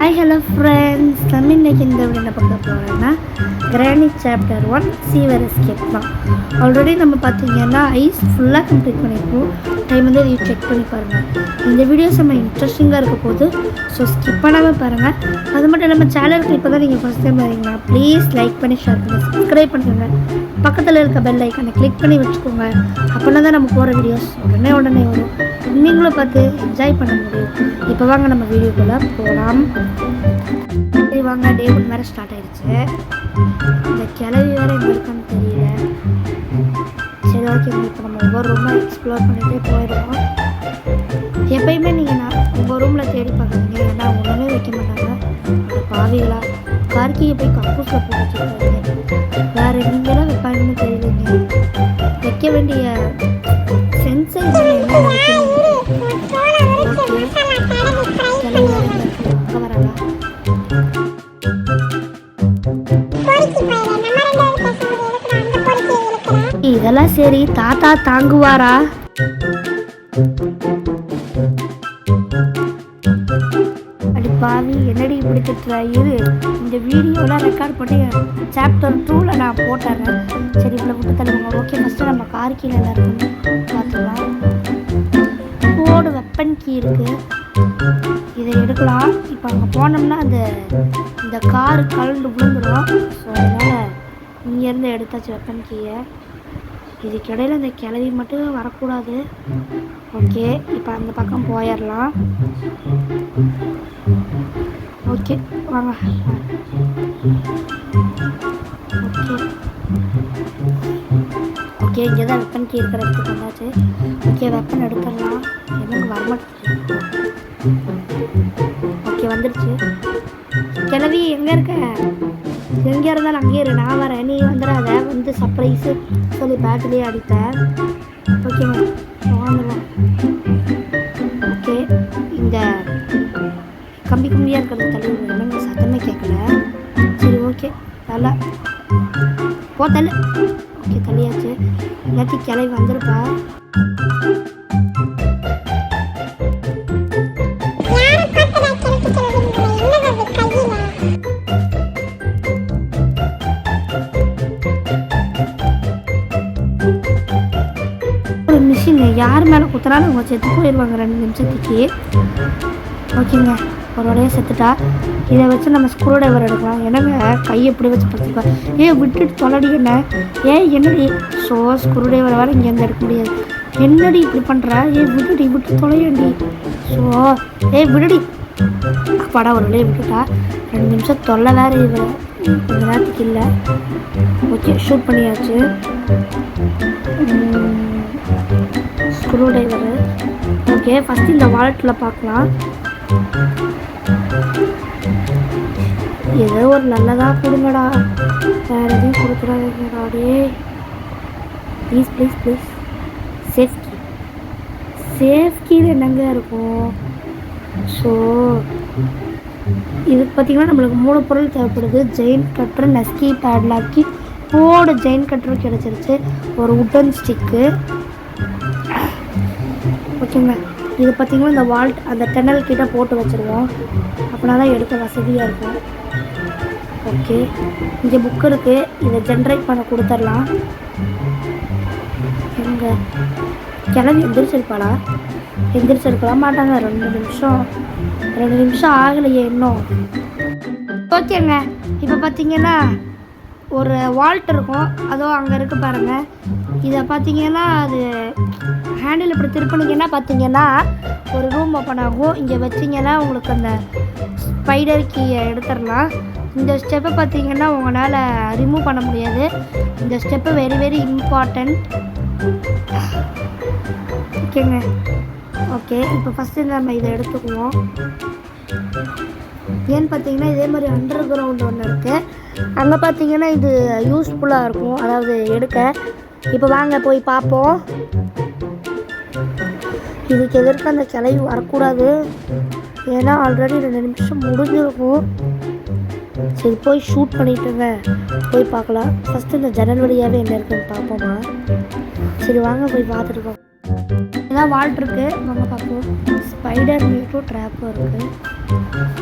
Hi hello friends, நம்ம இன்றைக்கி இந்த வீடியோ என்ன பார்க்க போகிறோன்னா கிரானி சாப்டர் 1 சீவர் எஸ்கேப் தான். ஆல்ரெடி நம்ம பார்த்தீங்கன்னா ஐஸ் ஃபுல்லாக கம்ப்ளீட் பண்ணியிருக்கோம். டைம் வந்து இது செக் பண்ணி பாருங்கள். இந்த வீடியோஸ் நம்ம இன்ட்ரெஸ்டிங்காக இருக்க போது, ஸோ ஸ்கிப் பண்ணாமல் பாருங்கள். அது மட்டும் இல்லாமல் சேனலுக்கு இப்போ தான் நீங்கள் ஃபஸ்ட் டைம் வரீங்கன்னா ப்ளீஸ் லைக் பண்ணி ஷேர் பண்ணி சப்ஸ்கிரைப் பண்ணுங்க. பக்கத்தில் இருக்க பெல் ஐக்கானை கிளிக் பண்ணி வச்சுக்கோங்க. அப்படின்னா தான் நம்ம போகிற வீடியோஸ் உடனே வரும், நீங்களும் பார்த்து என்ஜாய் பண்ண முடியும். இப்போ வாங்க நம்ம வீடியோக்குள்ளே போகலாம். சரி வாங்க, டே 1 வேறு ஸ்டார்ட் ஆகிடுச்சு. இந்த கிளவி வேறு எங்கே இருக்குன்னு தெரியல. சரி ஓகே, இப்போ நம்ம ஒவ்வொரு ரூமாக எக்ஸ்ப்ளோர் பண்ணிகிட்டே போயிடுவோம். எப்பயுமே நீங்கள் ஒவ்வொரு ரூமில் தேடி பார்க்குறீங்க, ஏன்னா ஒன்றுமே வைக்க மாட்டாங்க. அந்த பாவிகளா கார்கியை போய் கக்கூஸில் போட்டு வச்சுருக்காங்க. வேறு நீங்களாம் வைப்பாங்கன்னு தெரியலைங்க. வைக்க வேண்டிய சென்சர் என்ன வைக்கணும். இதெல்லாம் சரி, தாத்தா தாங்குவாரா? அடி பாவி, என்னடி இப்படி திட்டுற? இரு, இந்த வீடியோலாம் ரெக்கார்ட் பண்ணி சாப்டர் 2ல் நான் போட்டுறேன். சரி, இவ்வளோ விட்டு தள்ளுவாங்க. ஓகே, ஃபஸ்ட்டு நம்ம கார் கீழே இருக்குன்னு பார்த்துக்கலாம். போடு வெப்பன் கீ இருக்குது, இதை எடுக்கலாம். இப்போ அங்கே போனோம்னா இந்த கார் கலந்து விழுந்துடும். ஸோ அதனால் இங்கேருந்து எடுத்தாச்சு வெப்பன் கீயை. இதுக்கு இடையில இந்த கிளவி மட்டும் வரக்கூடாது. ஓகே, இப்போ அந்த பக்கம் போயிடலாம். ஓகே வாங்க. ஓகே ஓகே, இங்கே தான் வெப்பன் கீ இருக்கிற இடத்துக்கு வந்தாச்சு. ஓகே, வெப்பன் எடுத்துடலாம். எனக்கு வரமாட்டேங்குது. ஓகே, வந்துடுச்சு. கிளவி எங்கே இருக்க? எங்கே இருந்தாலும் அங்கேயே இரு, நான் வரேன், நீ வந்துடாத. வந்து சர்ப்ரைஸு சொல்லி பேட்டிலே அடிப்பேன். ஓகேங்க, வாங்கலாம். ஓகே, இந்த கம்பி கம்பியாக இருக்கிறது தள்ளி விடுங்க, சத்தமே கேட்கல. சரி ஓகே, நல்லா போ தள்ளு. ஓகே, தள்ளியாச்சு. எல்லாத்தையும் கிளவி வந்துருப்பா. மிஷின் யார் மேலே குத்துறாலும் அவங்க செத்து போயிடுவாங்க 2 நிமிஷத்துக்கு. ஓகேங்க, ஒரு வழியாக செத்துட்டா. இதை வச்சு நம்ம ஸ்க்ரூ ட்ரைவர் எடுக்கலாம். என்னங்க கையை எப்படி வச்சு படுத்திப்பா? விட்டுட்டு தொலைடி என்ன? என்னடி? ஸோ ஸ்க்ரூ ட்ரைவர் வேறு இங்கேருந்து எடுக்க முடியாது. என்னடி இப்படி பண்ணுற? விட்டு தொலையண்டி. ஸோ விடுடி. படம் ஒரு வழியாக விட்டுட்டா. 2 நிமிஷம் தொல்லை வேறு இது கொஞ்ச நேரத்துக்கு இல்லை. ஓகே, ஷூட் பண்ணியாச்சு. Screw driver. ஓகே, ஃபஸ்ட்டு இந்த வாலெட்டில் பார்க்கலாம். ஏதோ ஒரு நல்லதாக கொடுங்கடா, வேறு எதையும் கொடுக்குறாங்கடா. Please please please. சேஃப்கீ என்னங்க இருக்கும்? ஸோ இதுக்கு பார்த்திங்கன்னா நம்மளுக்கு 3 பொருள் தேவைப்படுது. ஜெயின் கட்ரு, நஸ்கி பேட்லாக்கி, போடு ஜெயின் கட்ரு கிடச்சிருச்சு. ஒரு உட்டன் ஸ்டிக்கு. ஓகேங்க, இது பார்த்திங்கன்னா இந்த வால்ட் அந்த டெனல் கிட்ட போட்டு வச்சுருவோம். அப்படின்னா தான் எடுக்க வசதியாக இருக்கும். ஓகே, இங்கே புக் இருக்குது, இதை ஜென்ரேட் பண்ண கொடுத்துடலாம். எங்கே கிளம்பி எந்திரிச்சிருக்கலாம் மாட்டாங்க. 2 நிமிஷம் ஆகலையே இன்னும். ஓகேங்க, இப்போ பார்த்தீங்கன்னா ஒரு வால்ட் இருக்கும், அதுவும் அங்கே இருக்குது பாருங்கள். இதை பார்த்தீங்கன்னா அது ஹேண்டில் இப்படி திருப்பினீங்கன்னா பார்த்தீங்கன்னா ஒரு ரூம் ஓப்பன் ஆகும். இங்கே வச்சிங்கன்னா உங்களுக்கு அந்த ஸ்பைடர் கீயை எடுத்துடலாம். இந்த ஸ்டெப்பை பார்த்தீங்கன்னா உங்களால் ரிமூவ் பண்ண முடியாது. இந்த ஸ்டெப்பு வெரி வெரி இம்பார்ட்டண்ட். ஓகேங்க, ஓகே, இப்போ ஃபஸ்ட்டு நம்ம இதை எடுத்துக்குவோம். ஏன்னு பார்த்தீங்கன்னா இதே மாதிரி அண்டர் கிரவுண்ட் ஒன்று இருக்குது, அங்கே பார்த்தீங்கன்னா இது யூஸ்ஃபுல்லாக இருக்கும், அதாவது எடுக்க. இப்போ வாங்க போய் பார்ப்போம். இதுக்கு எதிர்க்க அந்த கிளவி வரக்கூடாது, ஏன்னா ஆல்ரெடி 2 நிமிஷம் முடிஞ்சிருக்கும். சரி, போய் ஷூட் பண்ணிட்டுங்க, போய் பார்க்கலாம். ஃபஸ்ட்டு இந்த ஜன்னல் வழியாகவே என்ன இருக்குன்னு பார்ப்போமா? சரி வாங்க போய் பார்த்துருக்கோம். இதான் வால்ட் இருக்குது, நம்ம பார்ப்போம். ஸ்பைடர் மீட்டும் ட்ராப்பும் இருக்குது.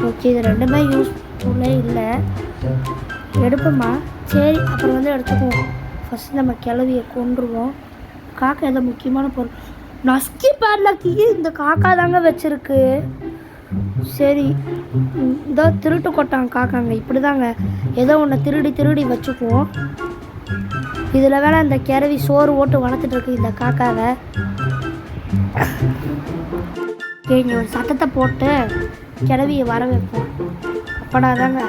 ஓகே, இது ரெண்டுமே யூஸ்ஃபுல்லே இல்லை. எடுப்போமா? சரி, அப்புறம் வந்து எடுத்துக்குவோம். ஃபஸ்ட்டு நம்ம கிளவியை கொண்டுருவோம். காக்கா எதோ முக்கியமான பொருள். நஸ்கி பேட்லாக்கி இந்த காக்கா தாங்க வச்சுருக்கு. சரி, இதோ திருட்டு கொட்டாங்க காக்காங்க. இப்படி தாங்க ஏதோ ஒன்று திருடி திருடி வச்சுக்குவோம். இதில் வேணால் இந்த கிளவி சோறு ஓட்டு வளர்த்துட்ருக்கு இந்த காக்காவை. இங்கே ஒரு சத்தத்தை போட்டு கிளவியை வர வைப்போம். அப்படா தாங்க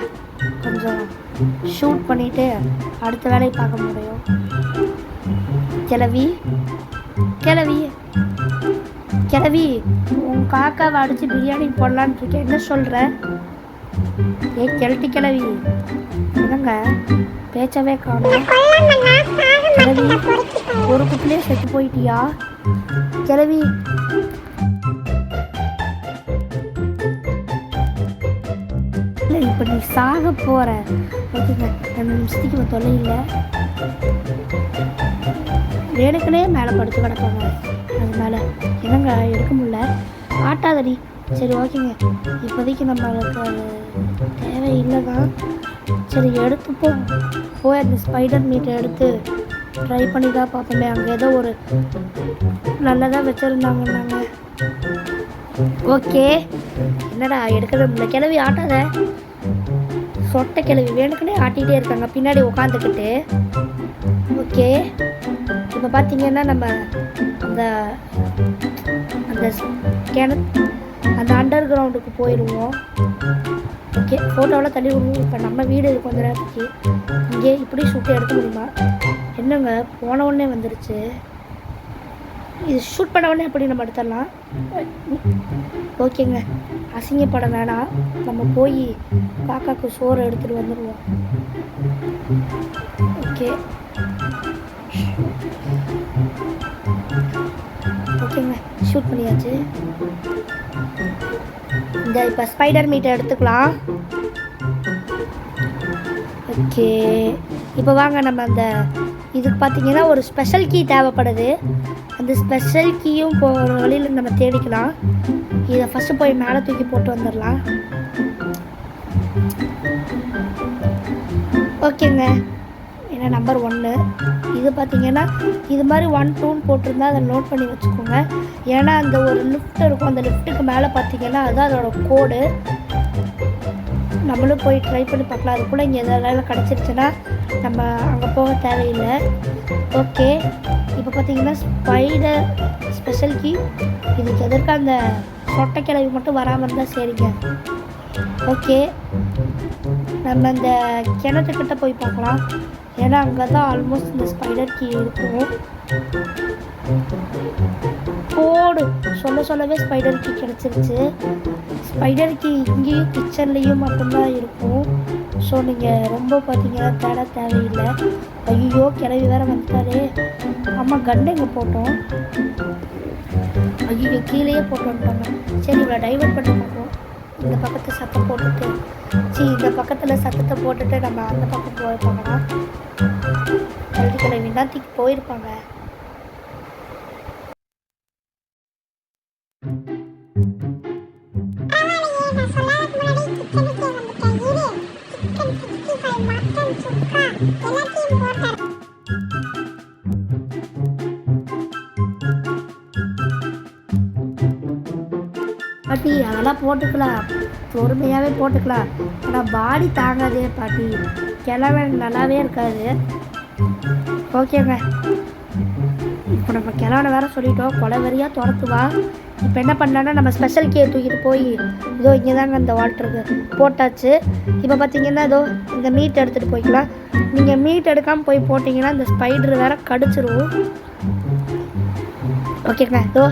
கொஞ்சம் ஷூட் பண்ணிவிட்டு அடுத்த வேலையை பார்க்க முடியும். கிளவி கிளவி கிளவி, உன் காக்காவை அடித்து பிரியாணி போடலான்னு இருக்கேன், என்ன சொல்கிற? ஏ கிளட்டி கிளவி, என்னங்க பேச்சவே காணும். கிளவி, ஒரு குட்டிலே செத்து போயிட்டியா கிளவி? இல்லை, இப்போ நீ சாக போகிற. ஓகேங்க, 2 நிமிஷத்துக்கு தொல்லை இல்லை. வேணுக்குனே மேலே படுத்து கிடப்பாங்க. அது மேலே என்னங்க எடுக்க முடியல, ஆட்டாதடி. சரி ஓகேங்க, இப்போதைக்கு நம்மளுக்கு அது தேவையில்லை தான். சரி எடுத்துப்போம். போய் அந்த ஸ்பைடர் மீட்டை எடுத்து ட்ரை பண்ணி தான் பார்ப்போமே. அங்கே ஏதோ ஒரு நல்லதாக வச்சுருந்தாங்கன்னாங்க. ஓகே, என்னடா எடுக்கவே முடியல. கிளவி ஆட்டாத, சொட்டை கிளவி வேணுக்குனே ஆட்டிகிட்டே இருக்காங்க பின்னாடி உட்காந்துக்கிட்டு. ஓகே, இப்போ பார்த்தீங்கன்னா நம்ம அந்த அந்த அந்த அண்டர் கிரவுண்டுக்கு போயிடுவோம். ஓகே, ஃபோட்டோவில் தள்ளி விடுவோம். இப்போ நம்ம வீடு கொஞ்ச நேரத்துக்கு இங்கே இப்படி ஷூட்டை எடுக்க முடியுமா? என்னங்க போன உடனே வந்துருச்சு. இது ஷூட் பண்ண உடனே எப்படி நம்ம எடுத்துடலாம். ஓகேங்க, அசிங்கப்பட வேணாம். நம்ம போய் காக்காவுக்கு சோறு எடுத்துகிட்டு வந்துடுவோம். ஓகே ஓகேங்க, ஷூட் பண்ணியாச்சு. இந்த இப்போ ஸ்பைடர் மீட்டை எடுத்துக்கலாம். ஓகே, இப்போ வாங்க நம்ம அந்த இதுக்கு பார்த்தீங்கன்னா ஒரு ஸ்பெஷல் கீ தேவைப்படுது. அந்த ஸ்பெஷல் கீயும் போகிற வழியில் நம்ம தேடிக்கலாம். இதை ஃபஸ்ட்டு போய் மேலே தூக்கி போட்டு வந்துடலாம். ஓகேங்க, ஏன்னா நம்பர் 1 இது பார்த்தீங்கன்னா இது மாதிரி 1 2ன்னு போட்டிருந்தா அதை நோட் பண்ணி வச்சுக்கோங்க. ஏன்னா அந்த ஒரு லிஃப்ட் இருக்கும், அந்த லிஃப்ட்டுக்கு மேலே பார்த்தீங்கன்னா அதுதான் அதோட கோடு. நம்மளும் போய் ட்ரை பண்ணி பார்க்கலாம். அது கூட இங்கே எதாவது கிடச்சிருச்சுன்னா நம்ம அங்கே போக தேவையில்லை. ஓகே, இப்போ பார்த்தீங்கன்னா ஸ்பைடர் ஸ்பெஷல் கீ. இதுக்கு எதற்கு அந்த சொட்டை கிளவி மட்டும் வராமல் இருந்தால் சரிங்க. ஓகே, நம்ம இந்த கிணத்துக்கிட்ட போய் பார்க்கலாம். ஏன்னா அங்கே தான் ஆல்மோஸ்ட் இந்த ஸ்பைடர் கீ இருக்கும். போடு சொல்லவே ஸ்பைடர் கீ கிடச்சிருச்சு. ஸ்பைடர் கீ இங்கேயும் கிச்சன்லேயும் மட்டும்தான் இருக்கும். ஸோ நீங்கள் ரொம்ப பார்த்தீங்கன்னா தேட தேவையில்லை. ஐயோ கிளவி வேறு வந்துட்டாலே. ஆமாம், கண்டை இங்கே போட்டோம். ஐயோ கீழேயே போட்டு வந்துட்டாங்க. சரி, இவ்வளோ டைவர்ட் பண்ணி பார்ப்போம். இந்த பக்கத்தை சத்தம் போட்டுட்டு இந்த பக்கத்தில் சத்தத்தை போட்டுட்டு நம்ம அந்த பக்கம் போயிருப்பாங்கன்னா கல்வி கிளவி நாத்திக்கு போயிருப்பாங்க. பாட்டி அதெல்லாம் போட்டுக்கலாம், பொறுமையாகவே போட்டுக்கலாம். ஆனால் பாடி தாங்காதே பாட்டி, கிளம்ப நல்லாவே இருக்காது. ஓகேங்க, இப்போ நம்ம கிளவனை வேறு சொல்லிட்டோம், கொலவெறியாக துரத்துவா. இப்போ என்ன பண்ணலான்னா நம்ம ஸ்பெஷல் கீயை தூக்கிட்டு போய் இதோ இங்கே தாங்க அந்த வாட்டருக்கு போட்டாச்சு. இப்போ பார்த்தீங்கன்னா இதோ இந்த மீட் எடுத்துகிட்டு போய்க்கலாம். நீங்கள் மீட் எடுக்காமல் போய் போட்டிங்கன்னா இந்த ஸ்பைடர் வேறு கடிச்சிரும். ஓகேங்க, இதோ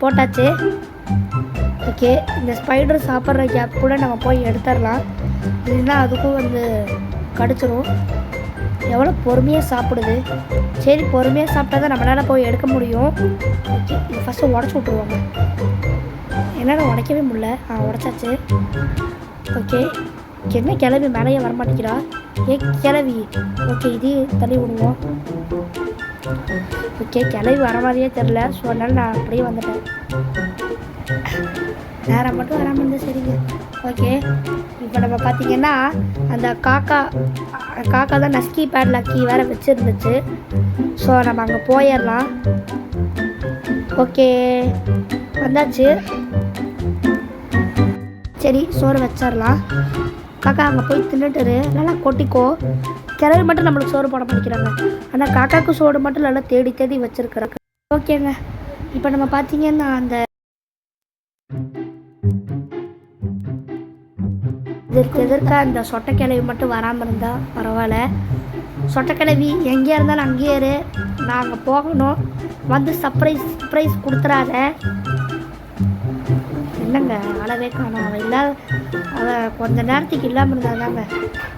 போட்டாச்சு. ஓகே, இந்த ஸ்பைடர் சாப்பிட்ற கேப் கூட நம்ம போய் எடுத்துடலாம். இல்லைன்னா அதுக்கும் வந்து கடிச்சிரும். எவ்வளோ பொறுமையாக சாப்பிடுது. சரி, பொறுமையாக சாப்பிட்டா தான் நம்மளால் போய் எடுக்க முடியும். ஓகே, இது ஃபஸ்ட்டு உடச்சி விட்ருவாங்க. என்னால் உடைக்கவே முடியல. உடச்சாச்சு. ஓகே, என்ன கிளவி மேலேயே வரமாட்டேங்கிறா. கிளவி. ஓகே, இது தள்ளி விடுவோம். ஓகே, கிளவி வர மாதிரியே தெரில. ஸோ அதனால் நான் அப்படியே வந்துட்டேன். நேரம் மட்டும் வராமல் இருந்தால் சரிங்க. ஓகே, இப்போ நம்ம பார்த்திங்கன்னா அந்த காக்கா தான் நஸ்கி பேட்லாக்கி வேறு வச்சுருந்துச்சு. ஸோ நம்ம அங்கே போயிடலாம். ஓகே, வந்தாச்சு. சரி, சோறு வச்சிடலாம். காக்கா அங்கே போய் தின்னுட்டுரு, நல்லா கொட்டிக்கோ. கிளவி மட்டும் நம்மளுக்கு சோறு போட பண்ணிக்கிறாங்க. ஆனால் காக்காவுக்கு சோறு மட்டும் நல்லா தேடி தேடி வச்சுருக்குறாங்க. ஓகேங்க, இப்போ நம்ம பார்த்திங்கன்னா அந்த இதற்கு எதிர்க்க அந்த சொட்டை கிளவி மட்டும் வராமல் இருந்தால் பரவாயில்ல. சொட்டை கிளவி எங்கேயா இருந்தாலும் அங்கேயே இரு, நாங்கள் போகணும். வந்து சர்ப்ரைஸ் கொடுத்துறாத. இல்லைங்க, அளவே காணும். அவள் இல்லாத அவள் கொஞ்ச நேரத்துக்கு இல்லாமல் இருந்தாங்க.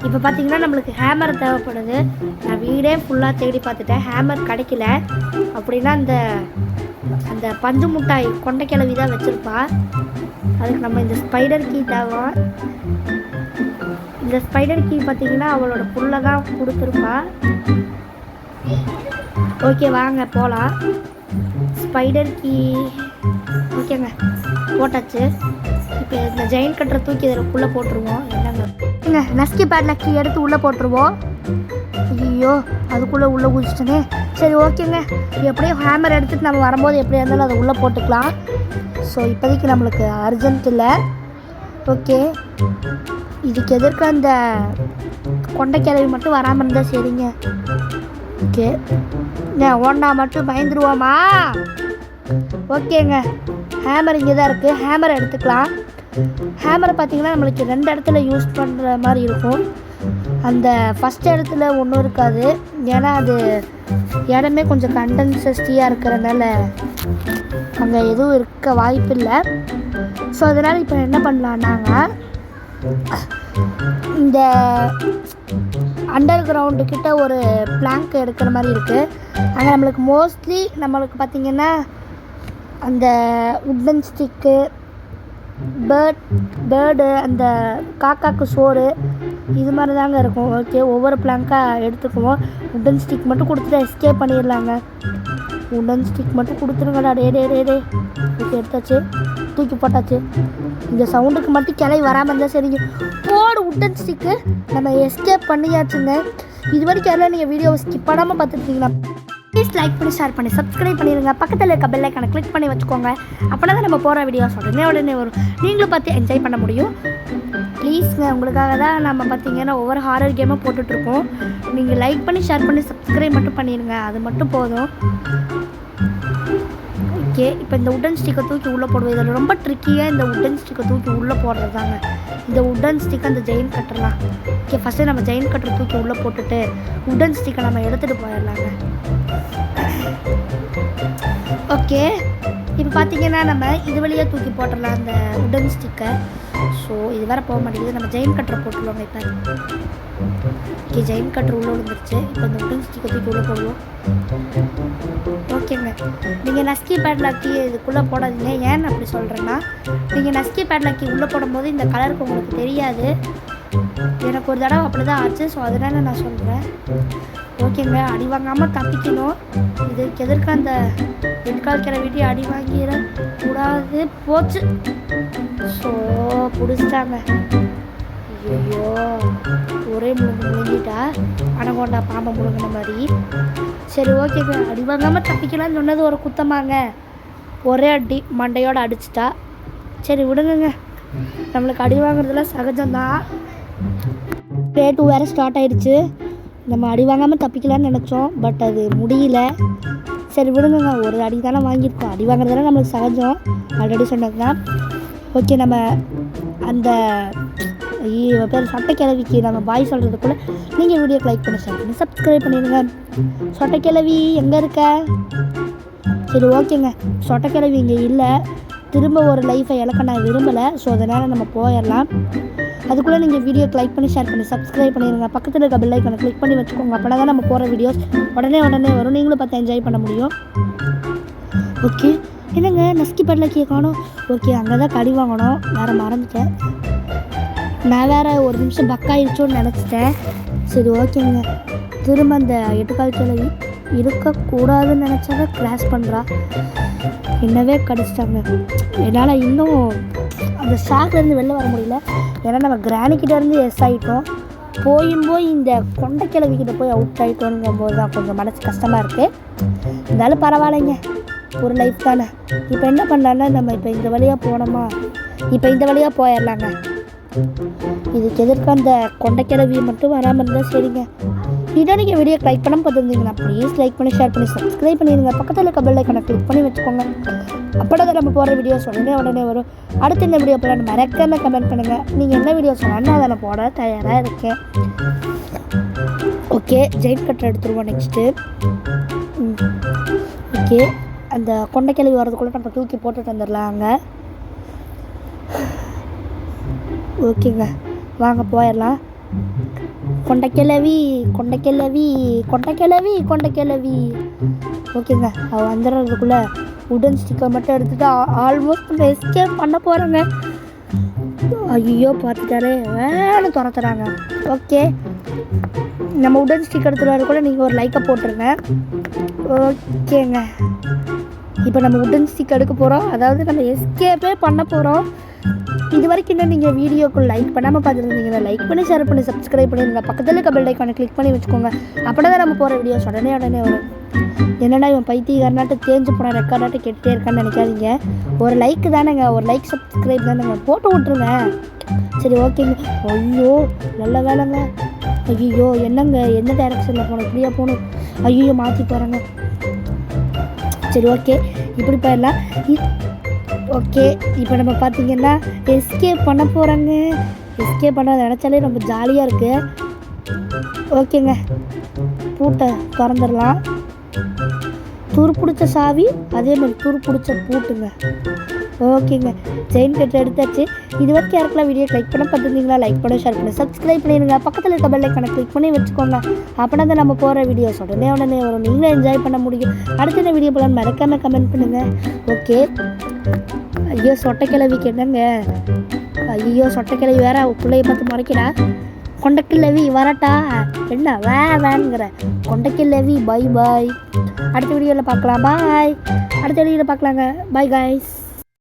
இப்போ பார்த்தீங்கன்னா நம்மளுக்கு ஹேமர் தேவைப்படுது. நான் வீடே ஃபுல்லாக தேடி பார்த்துட்டேன், ஹேமர் கிடைக்கல. அப்படின்னா அந்த பஞ்சு முட்டாய் கொண்டை கிளவி தான் வச்சுருப்பா. அதுக்கு நம்ம இந்த ஸ்பைடர் கீ தேவை. இந்த ஸ்பைடர் கீ பார்த்தீங்கன்னா அவளோட புல்லை தான் கொடுத்துருப்பா. ஓகே, வாங்க போகலாம். ஸ்பைடர் கீ ஓகேங்க, போட்டாச்சு. இப்போ இந்த ஜெயின் கட்டரை தூக்கி இதில் உள்ளே போட்டுருவோம். என்னங்க, நஸ்கி பேட்லாக்கி எடுத்து உள்ளே போட்டுருவோம். ஐயோ, அதுக்குள்ளே உள்ளே குதிச்சிட்டேனே. சரி, ஓகேங்க, எப்படியும் ஹேமர் எடுத்துகிட்டு நம்ம வரும்போது எப்படியா இருந்தாலும் அதை உள்ளே போட்டுக்கலாம். ஸோ இப்போதைக்கு நம்மளுக்கு அர்ஜென்ட் இல்லை. ஓகே, இதுக்கு எதிர்க்க அந்த கொண்டை கிளவி மட்டும் வராமல் இருந்தால் சரிங்க. ஓகே, ஒன்றா மட்டும் பயந்துருவோமா? ஓகேங்க, ஹேமர் இங்கே தான் இருக்குது. ஹேமரை எடுத்துக்கலாம். ஹேமரை பார்த்திங்கன்னா நம்மளுக்கு 2 இடத்துல யூஸ் பண்ணுற மாதிரி இருக்கும். அந்த ஃபஸ்ட் இடத்துல ஒன்றும் இருக்காது, ஏன்னா அது இடமே கொஞ்சம் கண்டன்சஸ்டியாக இருக்கிறதுனால அங்கே எதுவும் இருக்க வாய்ப்பு இல்லை. ஸோ அதனால் இப்போ என்ன பண்ணலான்னாங்க, இந்த அண்டர் கிரவுண்டுக்கிட்ட ஒரு பிளாங்க் எடுக்கிற மாதிரி இருக்குது. அங்கே நம்மளுக்கு மோஸ்ட்லி பார்த்திங்கன்னா அந்த உட்டன் ஸ்டிக்கு, பேர்டு, அந்த காக்காக்கு சோறு, இது மாதிரி தாங்க இருக்கும். ஓகே, ஒவ்வொரு பிளாங்காக எடுத்துக்குவோம். உட்டன் ஸ்டிக் மட்டும் கொடுத்துட்டு எஸ்கேப் பண்ணிடலாங்க. உட்டன் ஸ்டிக் மட்டும் கொடுத்துருங்கடா. டே. ஓகே, எடுத்தாச்சு, தூக்கி போட்டாச்சு. இந்த சவுண்டுக்கு மட்டும் கிளவி வராமல் இருந்தால் சரிங்க. போடு உட்டன் ஸ்டிக்கு. நம்ம எஸ்கேப் பண்ணியாச்சுங்க. இது வரைக்கும் யாரெல்லாம் நீங்கள் வீடியோவை ஸ்கிப் பண்ணாமல் பார்த்துருக்கீங்களா? ப்ளீஸ் லைக் பண்ணி, ஷேர் பண்ணி, சப்ஸ்கிரைப் பண்ணிடுங்க. பக்கத்தில் இருக்க பெல் ஐக்கானை கிளிக் பண்ணி வச்சுக்கோங்க. அப்படின்னா தான் நம்ம போகிற வீடியோஸ் உடனே வரும். நீங்களும் பார்த்து என்ஜாய் பண்ண முடியும். ப்ளீஸ்ங்க, உங்களுக்காக தான் நம்ம பார்த்திங்கன்னா ஒவ்வொரு ஹாரர் கேமும் போட்டுட்ருக்கோம். நீங்கள் லைக் பண்ணி, ஷேர் பண்ணி, சப்ஸ்கிரைப் மட்டும் பண்ணிடுங்க. அது மட்டும் போதும். ஓகே, இப்போ இந்த உட்டன் ஸ்டிக்கை தூக்கி உள்ளே போடுவோம். இதில் ரொம்ப ட்ரிக்கியாக இந்த உட்டன் ஸ்டிக்கை தூக்கி உள்ளே போடுறது தாங்க. இந்த உட்டன் ஸ்டிக்கை அந்த ஜெயின் கட்டர்லாம். ஓகே, ஃபஸ்ட்டு நம்ம ஜெயின் கட்டரை தூக்கி உள்ளே போட்டுட்டு உட்டன் ஸ்டிக்கை நம்ம எடுத்துகிட்டு போயிடலாங்க. ஓகே, இப்போ பார்த்திங்கன்னா நம்ம இது வழியாக தூக்கி போட்டுடலாம் அந்த உட்டன் ஸ்டிக்கை. ஸோ இது வேறு போக மாட்டேங்குது. நம்ம ஜெயின் கட்டரை போட்டுருவோங்க. இப்போ ஓகே, ஜெயின் கட்டர் உள்ளே விழுந்துருச்சு. இப்போ இந்த உட்டன் ஸ்டிக்கை தூக்கி உள்ளே போடுவோம். ஓகேங்க, நீங்கள் நஸ்கி பேட்லாக்கி இதுக்குள்ளே போடாதீங்க. ஏன்னு அப்படி சொல்கிறேன்னா, நீங்கள் நஸ்கி பேட்லாக்கி உள்ளே போடும்போது இந்த கலருக்கு உங்களுக்கு தெரியாது. எனக்கு ஒரு தடவை அப்படி தான் ஆச்சு. ஸோ அதனால் நான் சொல்கிறேன். ஓகேங்க, அடி வாங்காமல் தப்பிக்கணும். இதுக்கு எதிர்க்க அந்த வெட்கால் கிளவிட்டி அடி வாங்கிட கூடாது. போச்சு. ஸோ பிடிச்சிட்டாங்க. ஐயோ, ஒரே முழுங்கிட்டா அனகொண்டா பாம்பை முழுங்கின மாதிரி. சரி, ஓகேங்க, அடி வாங்காமல் தப்பிக்கலான்னு சொன்னது ஒரு குத்தமாங்க. ஒரே அடி மண்டையோடு அடிச்சிட்டா. சரி விடுங்க, நம்மளுக்கு அடி வாங்குறதுல சகஜம்தான். டே 2 வேறு ஸ்டார்ட் ஆகிடுச்சு. நம்ம அடி வாங்காமல் தப்பிக்கலான்னு நினச்சோம், பட் அது முடியல. சரி விடுங்க, ஒரு அடி தானே வாங்கியிருக்கோம். அடி வாங்குறதுலாம் நம்மளுக்கு சகஜம், ஆல்ரெடி சொன்னது தான். ஓகே, நம்ம அந்த பேர் சொட்டை கிளவிக்கு நம்ம பாய் சொல்கிறதுக்குள்ளே நீங்கள் வீடியோக்கு லைக் பண்ணி, ஷேர் பண்ணி, சப்ஸ்கிரைப் பண்ணிடுங்க. சொட்டை கிளவி எங்கே இருக்க? சரி, ஓகேங்க, சொட்டை கிளவி இங்கே இல்லை. திரும்ப ஒரு லைஃப்பை இழக்க நான் விரும்பலை. ஸோ அதனால் நம்ம போயிடலாம். அதுக்குள்ளே நீங்கள் வீடியோக்கு லைக் பண்ணி, ஷேர் பண்ணி, சப்ஸ்கிரைப் பண்ணிடுங்க. பக்கத்தில் இருக்க பெல் ஐக்கானை கிளிக் பண்ணி வச்சுக்கோங்க. அப்படின்னா தான் நம்ம போகிற வீடியோஸ் உடனே வரும். நீங்களும் பார்த்து என்ஜாய் பண்ண முடியும். ஓகே, என்னங்க நஸ்கி பேட்லாக்கியை காணோம். ஓகே, அங்கே தான் கடி வாங்கணும். வேறு மறந்துட்டேன். நான் வேறு ஒரு நிமிஷம் பக்காயிடுச்சோன்னு நினச்சிட்டேன். சரி, ஓகேங்க, திரும்ப அந்த 8 கால் கிளவி இருக்கக்கூடாதுன்னு நினச்சாங்க கிராஸ் பண்ணுறா. என்னவே கடிச்சிட்டாங்க. என்னால் இன்னும் அந்த ஷாக்லேருந்து வெளில வர முடியல. ஏன்னா நம்ம கிராணிக்கிட்டேருந்து எஸ் ஆகிட்டோம், போய் இந்த கொண்டைக்கிழவிக்கிட்ட போய் அவுட் ஆகிட்டோங்கும் போது தான் கொஞ்சம் மனசு கஷ்டமாக இருக்குது. இருந்தாலும் பரவாயில்லைங்க, ஒரு லைஃப் தானே. இப்போ என்ன பண்ணலான்னா நம்ம இப்போ இந்த வழியாக போனோமா, இப்போ இந்த வழியாக போயிடலாங்க. இதுக்கு எதிர்க்க அந்த கொண்டைக்கிழவி மட்டும் வராமல் இருந்தால் சரிங்க. இதை நீங்கள் வீடியோ லைக் பண்ண பார்த்துருந்தீங்கன்னா ப்ளீஸ் லைக் பண்ணி ஷேர் பண்ணி சப்ஸ்கிரைப் பண்ணிடுங்க. பக்கத்தில் இருக்க பெல் ஐக்கானை கிளிக் பண்ணி வச்சுக்கோங்க. அப்போ தான் நம்ம போகிற வீடியோஸ் உடனே வரும். அடுத்து இந்த வீடியோ போல மறக்காம கமெண்ட் பண்ணுங்கள். நீங்கள் என்ன வீடியோ சொன்னாலும் அதை நான் போட தயாராக இருக்கேன். ஓகே, ஜெயின் கட்டர் எடுத்துருவோம் நெக்ஸ்ட்டு. ஓகே, அந்த கொண்டைக்கிழவி வரதுக்குள்ளே நம்ம தூக்கி போட்டுட்டு வந்துடலாங்க. ஓகேங்க, வாங்க போயிடலாம். கொண்டைக்கிழவி கொண்டைக்கிழவி கொண்டைக்கிழவி கொண்டைக்கிழவி. ஓகேங்க, அவள் வந்துடுறதுக்குள்ளே உடன் ஸ்டிக்கர் மட்டும் எடுத்துகிட்டு ஆல்மோஸ்ட் நம்ம எஸ்கேப் பண்ண போகிறோங்க. ஐயோ பார்த்துட்டாலே வேலை துரத்துறாங்க. ஓகே, நம்ம உடன் ஸ்டிக்கர் எடுத்துகிறதுக்குள்ளே நீங்கள் ஒரு லைக்கை போட்டுருங்க. ஓகேங்க, இப்போ நம்ம உடன் ஸ்டிக் எடுக்க போகிறோம், அதாவது நம்ம எஸ்கேப்பே பண்ண போகிறோம். இது வரைக்கும் இன்னும் நீங்கள் வீடியோக்கு லைக் பண்ணாமல் பார்த்துருந்தீங்கன்னா லைக் பண்ணி ஷேர் பண்ணி சப்ஸ்கிரைப் பண்ணிடுங்க. பக்கத்தில் இருக்க பெல் ஐக்கானை கிளிக் பண்ணி வச்சுக்கோங்க. அப்படின்னா தான் நம்ம போகிற வீடியோஸ் உடனே வரும். என்னடா இவன் பைத்தியக்காரனாட்டு தேஞ்சு போனால் ரெக்கார்டாட்டு கேட்டுகிட்டே இருக்கான்னு நினைக்காதீங்க. ஒரு லைக்கு தானேங்க, ஒரு லைக் சப்ஸ்கிரைப் தானேங்க, போட்டு விட்ருங்க. சரி ஓகேங்க. ஐயோ நல்ல வேலைங்க. ஐயோ என்னங்க, எந்த டைரக்ஷனில் போகணும், இப்படியா போகணும்? ஐயோ மாற்றி போகிறாங்க. சரி ஓகே, இப்படி போயிடலாம். ஓகே, இப்போ நம்ம பார்த்திங்கன்னா எஸ்கேப் பண்ண போகிறாங்க. எஸ்கேப் பண்ண நினச்சாலே ரொம்ப ஜாலியாக இருக்குது. ஓகேங்க, பூட்டை திறந்துடலாம். துருப்பிடிச்ச சாவி, அதே மாதிரி துருப்பிடிச்ச பூட்டுங்க. ஓகேங்க, செயின் கட்டு எடுத்தாச்சு. இது வரைக்கும் யாருக்கெல்லாம் வீடியோ லைக் பண்ண பார்த்துருந்தீங்களா லைக் பண்ணி ஷேர் பண்ணி சப்ஸ்கிரைப் பண்ணிடுங்க. பக்கத்தில் இருக்க பெல் ஐக்கானை கிளிக் பண்ணி வச்சுக்கோங்க. அப்படின்னா தான் நம்ம போகிற வீடியோஸ் உடனே வரும், நீங்களும் என்ஜாய் பண்ண முடியும். அடுத்த இந்த வீடியோ போல மறக்காமல் கமெண்ட் பண்ணுங்கள். ஓகே, ஐயோ சொட்டைக்கிழவிக்கு என்னங்க, ஐயோ சொட்டைக்கிழவி வேற பிள்ளைய பார்த்து முறைக்கிறா. கொண்டைக்கிழவி வரட்டா, என்ன வேணுங்கிற கொண்டைக்கிழவி. பை பாய், அடுத்த வீடியோவில் பார்க்கலாம். பாய், அடுத்த வீடியோவில் பார்க்கலாங்க. Bye guys.